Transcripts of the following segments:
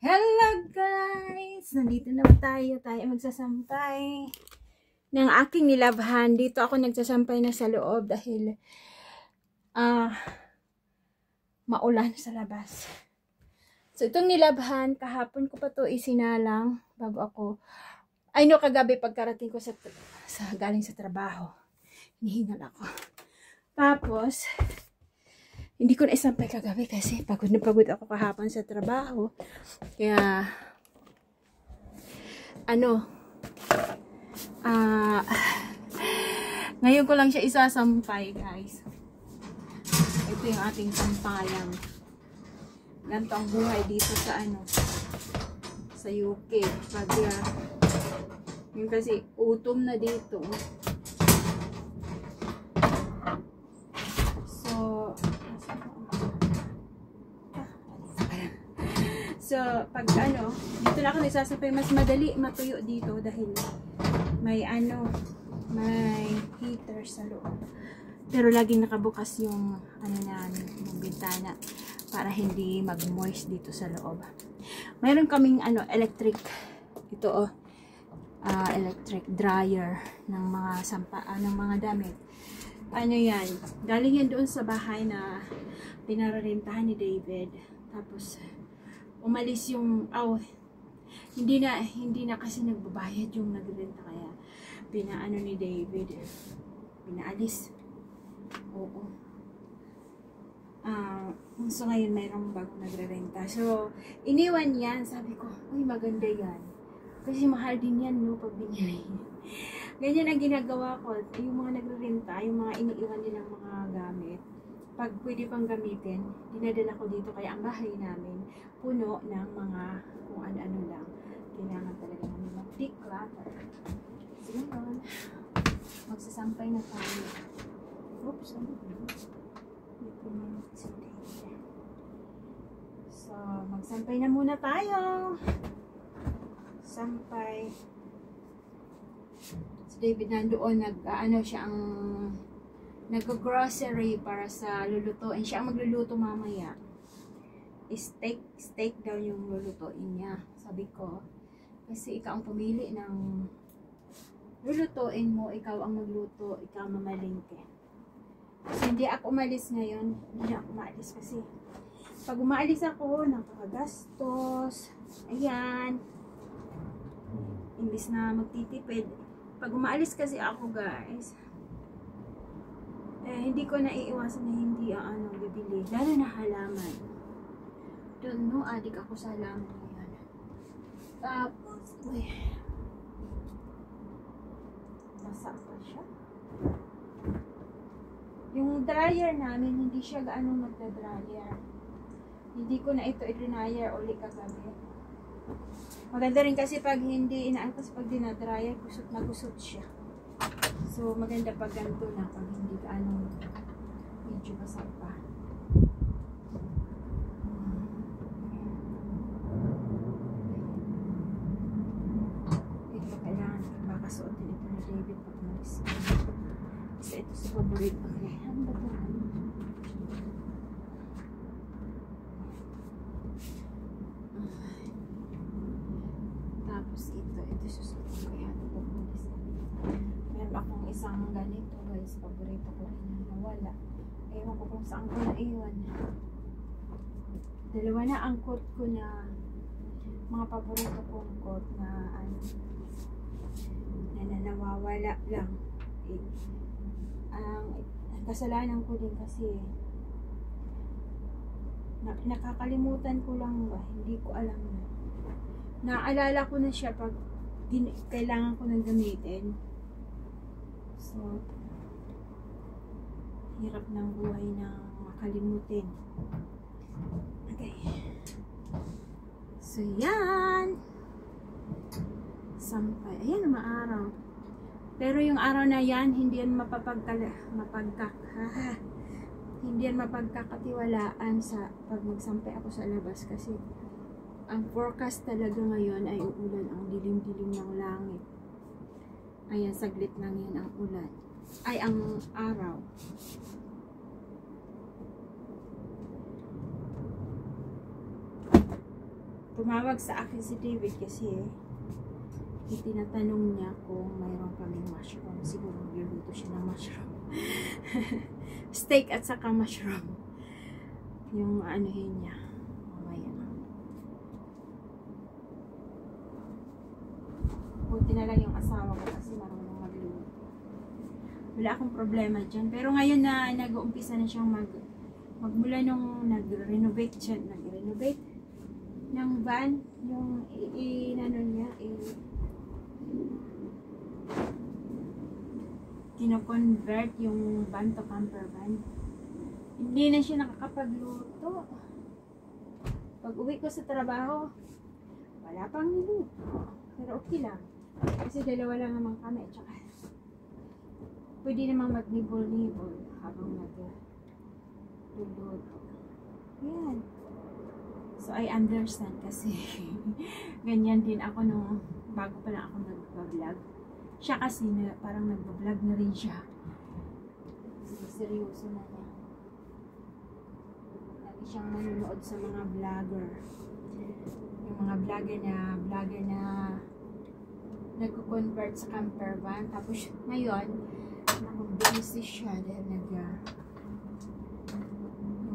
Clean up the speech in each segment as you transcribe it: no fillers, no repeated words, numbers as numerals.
Hello guys! Nandito naman tayo magsasampay ng aking nilabhan. Dito ako nagsasampay na sa loob dahil maulan sa labas. So itong nilabhan, kahapon ko pa to isinalang bago ako, kagabi pagkarating ko sa galing sa trabaho. Hinihingal ako. Tapos, hindi ko na isampay kagabi kasi pagod na pagod ako kahapon sa trabaho. Kaya, ngayon ko lang siya isasampay, guys. Ito yung ating sampayan. Ganito ang buhay dito sa sa UK. Pag yung kasi utom na dito. So, pag dito na ako nagsasampay, mas madali matuyo dito dahil may may heater sa loob. Pero laging nakabukas yung yung bintana para hindi mag-moist dito sa loob. Mayroon kaming electric electric dryer ng mga ng mga damit. Yan, galing yan doon sa bahay na pinararentahan ni David. Tapos umalis yung hindi na kasi nagbabayad yung nagrenta, kaya pinaano ni David, pinaalis. Oo. So ngayon mayroong bagong nagrerenta. So iniwan yan, sabi ko, uy, maganda yan. Kasi mahal din yan, no, pag binili. Ganyan ang ginagawa ko. Yung mga nagrerenta, yung mga iniiwan nilang mga gamit, pag pwede pang gamitin, dinadala ko dito. Kaya ang bahay namin puno ng mga kung ano-ano lang. Kailangan talaga namin mag-declutter. So yun, magsasampay na tayo. Oops, dito na so, magsampay na muna tayo. Sampay. Si David nandoon, nag-grocery para sa lulutuin. Siya ang magluluto mamaya. Steak daw yung lulutuin niya. Sabi ko, kasi ikaw ang pumili ng lulutuin mo, ikaw ang magluto, ikaw mamalingke. Kasi hindi ako umalis ngayon. Hindi ako umalis kasi pag umaalis ako, nakakagastos. Ayan. Imbis na magtitipid. Pag umaalis kasi ako, guys, hindi ko naiiwasan na hindi bibili. Lalo na halaman. Don't know, adik ako sa halaman ngayon. Tapos, basa pa siya. Yung dryer namin, hindi siya gaano magda-dryer. Hindi ko na ito i-dryer ulit kagabi. Maganda rin kasi pag hindi inaangkas, pag dinadryer, kusot na kusot siya. So, maganda pag ganito na, pag hindi medyo basa pa. Ito, kailangan makasuotin ito ni David pag malis. Kasi ito sa paborito ko. Ano ba ito? Tapos ito susuotin ko yan pag malis. Meron akong isang ganito, guys, paborito ko rin yung nawala. Ewan ko kung saan ko naiwan. Dalawa na ang coat ko na mga paborito kong coat na na nawawala lang. Ang kasalanan ko din kasi nakakalimutan ko lang ba, hindi ko alam na. Naalala ko na siya pag kailangan ko nang gamitin. So, hirap ng buhay na makalimutin. Okay. So, yan. Sampay. Ayan, maaraw. Pero yung araw na yan, hindi yan hindi yan mapagkakatiwalaan sa pag magsampay ako sa labas kasi ang forecast talaga ngayon ay uulan. Ang dilim-dilim ng langit. Ayan, saglit lang yan ang ulan. Ay, ang araw. tumawag sa akin si David kasi tinatanong niya kung mayroon kaming mushroom. Siguro magluluto siya ng mushroom. Steak at saka mushroom. Yung anuhin niya. Mamaya. Buti na lang yung asawa ko kasi marunong magluto. Wala akong problema dyan. Pero ngayon na nag-uumpisa na siyang magmula nung nag-renovate ng van, yung inano niya, kino-convert yung van to camper van. Hindi na siya nakakapagluto. Pag uwi ko sa trabaho, wala pang niluto. Pero okay lang. Kasi dalawa lang naman kami. Tsaka, pwede namang magnibol-nibol habang nagluluto. Yan. So, I understand kasi ganyan din ako nung bago pa lang ako nag-vlog. Siya kasi parang nag-vlog na rin siya. Seryoso na niya. Lagi siyang nanonood sa mga vlogger. Yung mga vlogger na nagko-convert sa camper van. Tapos ngayon, busy siya dahil yung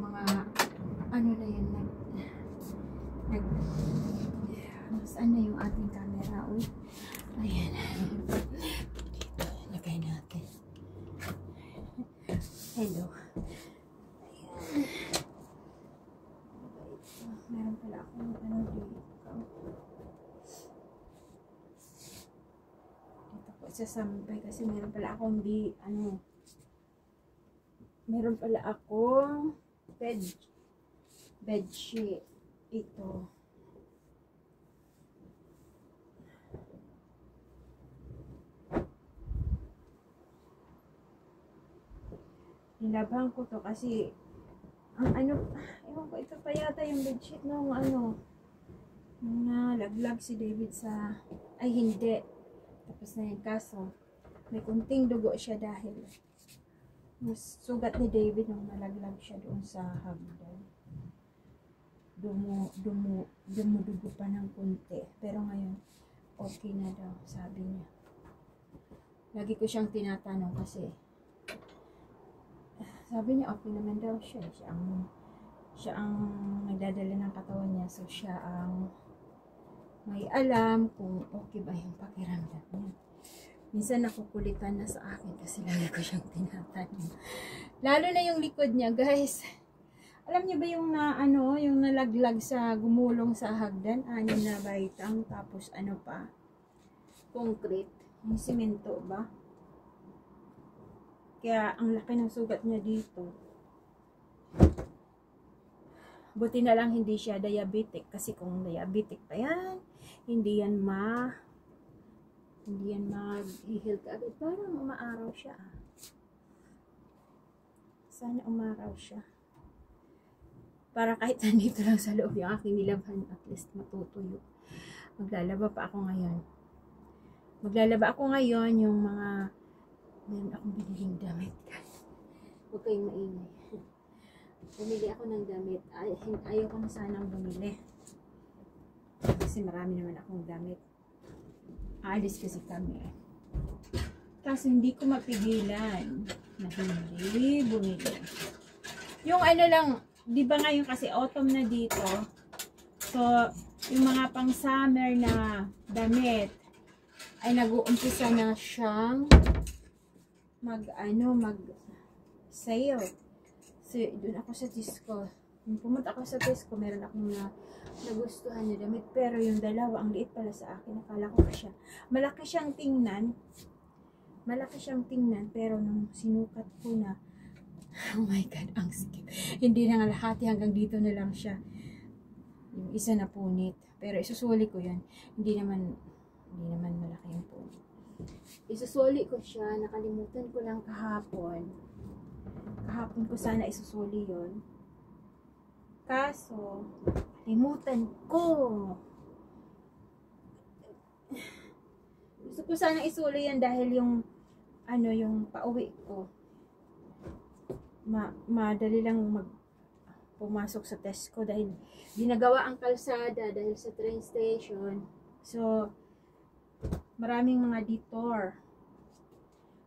mga ano na yun, saan na yung ating camera? Uy, ayan. Dito, lagay natin. Hello. Ayan. Meron pala akong ano dito. Dito po sasampay kasi meron pala akong meron pala akong bedsheet. Ito. Nilabahan ko to kasi ang ewan ko, ito pa yata yung bedsheet nung nung nalaglag si David sa, ay hindi, tapos na yung kaso may kunting dugo siya dahil mas sugat ni David nung nalaglag siya doon sa hagdan. Dumudugo pa ng kunti, pero ngayon okay na daw, sabi niya. Lagi ko siyang tinatanong kasi sabi niya okay naman daw siya. Siya ang nagdadala ng katawan niya, so siya ang may alam kung okay ba yung pakiramdam niya. Minsan nakukulitan na sa akin kasi lagi ko siyang tinatanong. Lalo na yung likod niya, guys. Alam niyo ba yung yung nalaglag sa gumulong sa hagdan, na baitang, tapos pa, concrete, yung simento ba? Kaya ang laki ng sugat niya dito. Buti na lang hindi siya diabetic, kasi kung diabetic pa yan, hindi yan mag-heal ka agad. Parang umaaraw siya. Sana umaraw siya. Para kahit nandito lang sa loob yung aking nilabhan, at least matutuyo. Maglalaba ako ngayon yung mga, meron akong biniling damit, guys. Huwag kayong maingay. Bumili ako ng damit. Ayaw ko na sanang bumili. Kasi marami naman akong damit. Alis kasi kami. Kasi hindi ko mapigilan na bumili. Yung lang, di ba ngayon kasi autumn na dito, so yung mga pang summer na damit ay nag-uumpisa na siyang mag-sale. So doon ako sa Tesco. Nung pumunta ako sa Tesco, meron akong nagustuhan na damit, pero yung dalawa ang liit pala sa akin. Akala ko siya malaki siyang tingnan, pero nung sinukat ko na, oh my God, ang sikip. Hindi na nga lahati, hanggang dito na lang siya. Yung isa na punit. Pero isusuli ko yan. Hindi naman malaki yung punit. Isusuli ko siya. Nakalimutan ko lang kahapon. Kahapon ko sana isusuli yon. Kaso, limutan ko. Gusto ko sana isuli yan dahil yung yung pauwi ko. Madali lang pumasok sa Tesco dahil ginagawa ang kalsada dahil sa train station. So, maraming mga detour.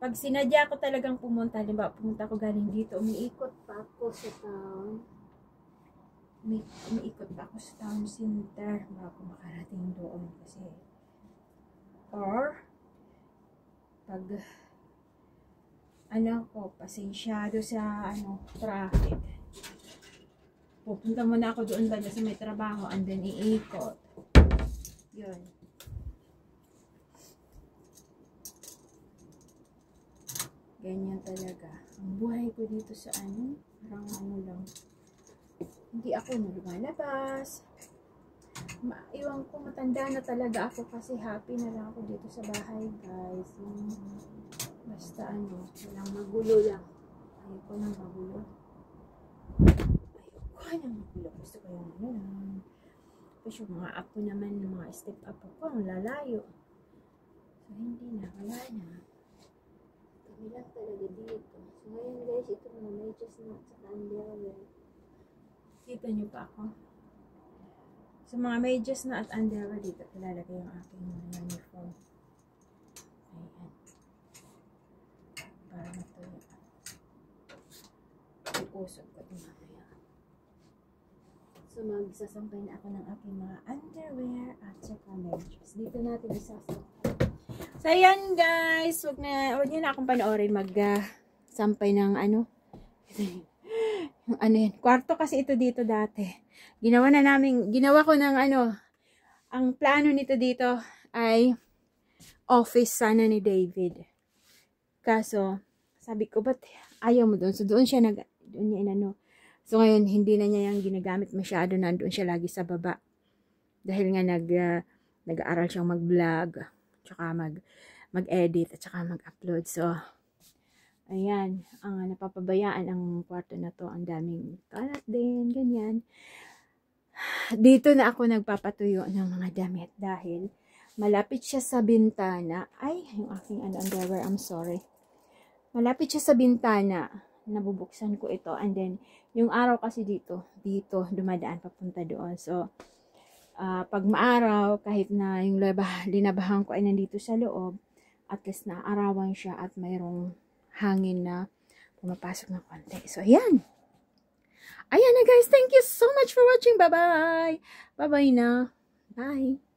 Pag sinadya ko talagang pumunta, halimbawa pumunta ko galing dito, umiikot pa ako sa town. Umiikot pa ako sa town center bago makarating doon kasi. Or, pag pasensyado sa traffic. Pupunta muna ako doon banda sa may trabaho and then iikot. Yun. Ganyan talaga. Ang buhay ko dito sa parang lang. Hindi ako lumalabas. Iwan ko, matanda na talaga ako kasi happy na lang ako dito sa bahay, guys. Basta walang magulo lang. Ayoko nang magulo. Gusto ko yung lang. Tapos yung mga apo naman, yung mga step up ko, ang lalayo. So, hindi na, wala na. Kami lang talaga dito. So, ngayon guys, ito mga medyas na sa underwear. Kita nyo pa ako? So, mga medyas na at underwear dito, ilalagay yung aking uniform. Ayan. Para matuloy. Iusog ko ito mamaya. So, magsasampay na ako ng aking mga underwear at saka medyas. Dito natin isasampay. So, ayan guys. Huwag nyo na akong panoorin magsampay ng yan. Kwarto kasi ito dito dati. Ginawa ko ng ang plano nito dito ay office sana ni David. Kaso, sabi ko, ba't ayaw mo doon? So, doon niya So, ngayon, hindi na niya yung ginagamit masyado. Nandoon siya lagi sa baba. Dahil nga nag-aaral siyang mag-vlog, tsaka mag-edit, at saka mag-upload. So, ayan, ang napapabayaan ang kwarto na to. Ang daming kalat din, ganyan. Dito na ako nagpapatuyo ng mga damit dahil malapit siya sa bintana. Ay, yung aking underwear, I'm sorry. Malapit siya sa bintana. Nabubuksan ko ito. And then, yung araw kasi dito, dumadaan papunta doon. So, pag maaraw, kahit na yung linabahan ko ay nandito sa loob, at least naarawan siya at mayroong hangin na pumapasok ng konti. So, ayan. Ayan na guys. Thank you so much for watching. Bye-bye. Bye-bye na. Bye.